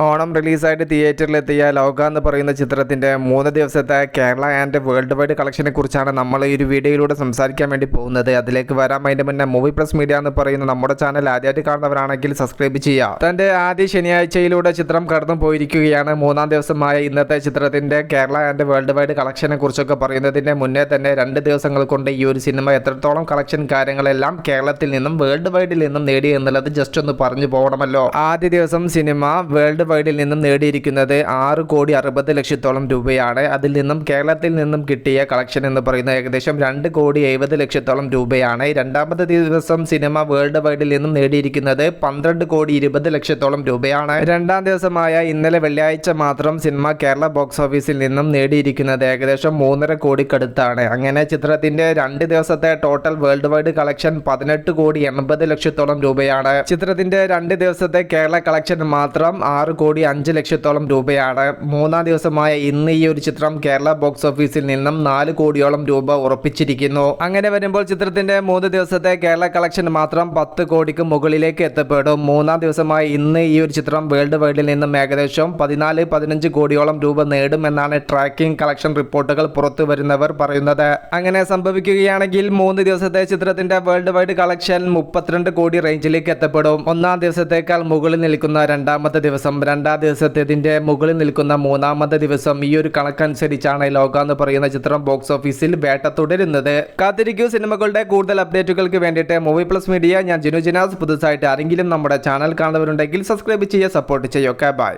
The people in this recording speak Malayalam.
ഓണം റിലീസായിട്ട് തിയേറ്ററിലെത്തിയ ലോക എന്ന് പറയുന്ന ചിത്രത്തിൻ്റെ 3 ദിവസത്തെ കേരള ആൻഡ് വേൾഡ് വൈഡ് കളക്ഷനെ കുറിച്ചാണ് നമ്മൾ ഈ ഒരു വീഡിയോയിലൂടെ സംസാരിക്കാൻ വേണ്ടി പോകുന്നത്. അതിലേക്ക് വരാൻ അതിൻ്റെ മുന്നേ മൂവി പ്ലസ് മീഡിയ എന്ന് പറയുന്ന നമ്മുടെ ചാനൽ ആദ്യമായിട്ട് കാണുന്നവരാണെങ്കിൽ സബ്സ്ക്രൈബ് ചെയ്യുക. തൻ്റെ ആദ്യ ശനിയാഴ്ചയിലൂടെ ചിത്രം കടന്നു പോയിരിക്കുകയാണ്. 3-ാം ദിവസമായ ഇന്നത്തെ ചിത്രത്തിൻ്റെ കേരള ആൻഡ് വേൾഡ് വൈഡ് കളക്ഷനെ കുറിച്ചൊക്കെ പറയുന്നതിൻ്റെ മുന്നേ തന്നെ 2 ദിവസങ്ങൾ കൊണ്ട് ഈ ഒരു സിനിമ എത്രത്തോളം കളക്ഷൻ കാര്യങ്ങളെല്ലാം കേരളത്തിൽ നിന്നും വേൾഡ് വൈഡിൽ നിന്നും നേടി എന്നുള്ളത് ജസ്റ്റ് ഒന്ന് പറഞ്ഞു പോകണമല്ലോ. ആദ്യ ദിവസം സിനിമ വേൾഡ് വൈഡിൽ നിന്നും നേടിയിരിക്കുന്നത് 6,60,00,000 രൂപയാണ്. അതിൽ നിന്നും കേരളത്തിൽ നിന്നും കിട്ടിയ കളക്ഷൻ എന്ന് പറയുന്നത് ഏകദേശം 2,70,00,000 രൂപയാണ്. രണ്ടാമത്തെ ദിവസം സിനിമ വേൾഡ് വൈഡിൽ നിന്നും നേടിയിരിക്കുന്നത് 12,20,00,000 രൂപയാണ്. രണ്ടാം ദിവസമായ ഇന്നലെ വെള്ളിയാഴ്ച മാത്രം സിനിമ കേരള ബോക്സ് ഓഫീസിൽ നിന്നും നേടിയിരിക്കുന്നത് ഏകദേശം 3.5 കോടിക്കടുത്താണ്. അങ്ങനെ ചിത്രത്തിന്റെ 2 ദിവസത്തെ ടോട്ടൽ വേൾഡ് വൈഡ് കളക്ഷൻ 18,80,00,000 രൂപയാണ്. ചിത്രത്തിന്റെ 2 ദിവസത്തെ കേരള കളക്ഷൻ മാത്രം 6,05,00,000 രൂപയാണ്. 3-ാം ദിവസമായ ഇന്ന് ഈ ഒരു ചിത്രം കേരള ബോക്സ് ഓഫീസിൽ നിന്നും 4 കോടിയോളം രൂപ ഉറപ്പിച്ചിരിക്കുന്നു. അങ്ങനെ വരുമ്പോൾ ചിത്രത്തിന്റെ 3 ദിവസത്തെ കേരള കളക്ഷൻ മാത്രം 10 കോടിക്ക് മുകളിലേക്ക് എത്തപ്പെടും. 3-ാം ദിവസമായ ഇന്ന് ഈ ഒരു ചിത്രം വേൾഡ് വൈഡിൽ നിന്നും ഏകദേശം 14-15 കോടിയോളം രൂപ നേടുമെന്നാണ് ട്രാക്കിംഗ് കളക്ഷൻ റിപ്പോർട്ടുകൾ പുറത്തു വരുന്നവർ പറയുന്നത്. അങ്ങനെ സംഭവിക്കുകയാണെങ്കിൽ 3 ദിവസത്തെ ചിത്രത്തിന്റെ വേൾഡ് വൈഡ് കളക്ഷൻ 32 കോടി റേഞ്ചിലേക്ക് എത്തപ്പെടും. 1-ാം ദിവസത്തേക്കാൾ മുകളിൽ നിൽക്കുന്ന രണ്ടാമത്തെ ദിവസം, 2-ാം ദിവസത്തേതിന്റെ മുകളിൽ നിൽക്കുന്ന 3-ാമത്തെ ദിവസം, ഈ ഒരു കണക്കനുസരിച്ചാണ് ലോക എന്ന് പറയുന്ന ചിത്രം ബോക്സ് ഓഫീസിൽ വേട്ട തുടരുന്നത്. കാത്തിരിക്കൂ സിനിമകളുടെ കൂടുതൽ അപ്ഡേറ്റുകൾക്ക് വേണ്ടിയിട്ട്. മൂവി പ്ലസ് മീഡിയ, ഞാൻ ജിനു ജിനാസ്. പുതുതായിട്ട് ആരെങ്കിലും നമ്മുടെ ചാനൽ കാണുന്നവരുണ്ടെങ്കിൽ സബ്സ്ക്രൈബ് ചെയ്യുക, സപ്പോർട്ട് ചെയ്യുക. ബൈ.